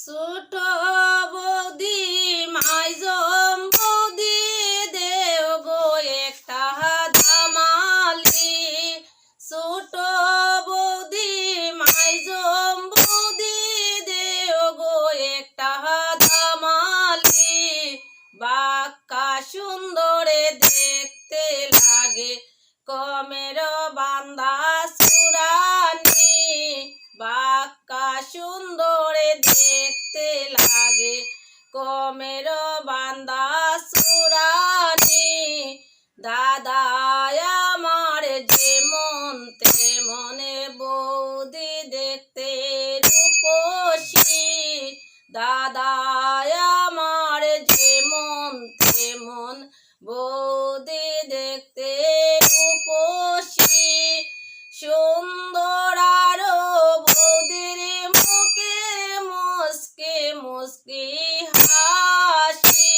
ছোট বৌদি মাইজম বৌদি দেও গো একটা ধামালি। ছোট বৌদি মাইজম বৌদি দেও গো একটা ধামালি। বাক্কা সুন্দরে দেখতে লাগে কমের বান্দা সুরানি। বাক্কা সুন্দরে দেখতে লাগে কমের বান্দা সুরানি। দাদা আমার যেমন তেমনে বৌদি দেখতে রূপসী। দাদা আমার যেমন তেমন বৌদি দেখতে রূপসী। সুন্দর আরো বৌদির মুখে মুস্কি মুস্কি হাসি।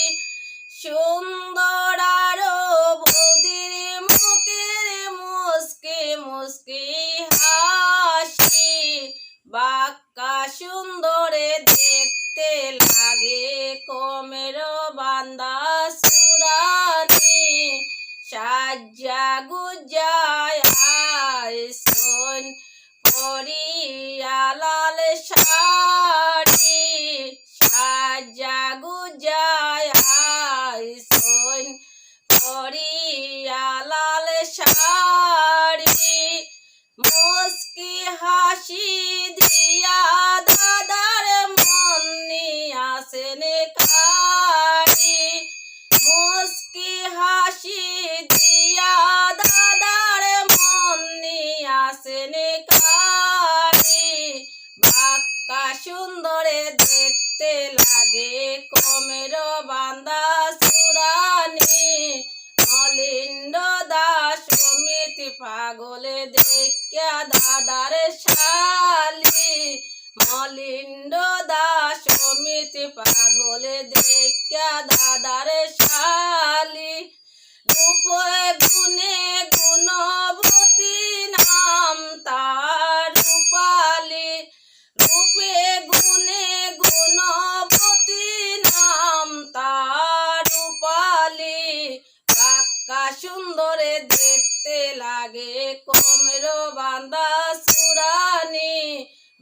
সুন্দর আরো বৌদির মুখে মুস্কি মুস্কি হাসি। বাক্কা সুন্দরে দেখতে লাগে কমের বান্দা সুরানি। সাজ্জা গুজ্জায় আইসন পরিয়া লাল শাড়ি। সাজ্জা গুজ্জায় আইসন পরিয়া লাল শাড়ি। মুস্কি হাসি দিয়া দাদার মন নিয়াছেন কাড়ি। মুস্কি হাসি দিয়া দাদার মন নিয়াছেন কাড়ি। বাক্কা সুন্দরে দেখতে লাগে কমের বান্দা সুরানি। মলিন্দ দাস অমিতি পাগলে দেখা দাদার শালি। মলিন্দ দাস অমিতি পাগলে দেখা দাদার শালি। রূপে গুণে গুণবতী নাম তার রূপালি। রূপে গুণে গুণবতী নাম তার রূপালি। বাক্কা সুন্দরে দেখতে লাগে কমের বান্দা সুরানি।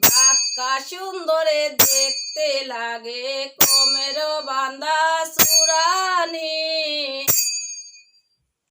বাক্কা সুন্দরে দেখতে লাগে কমের বান্দা সুরানি।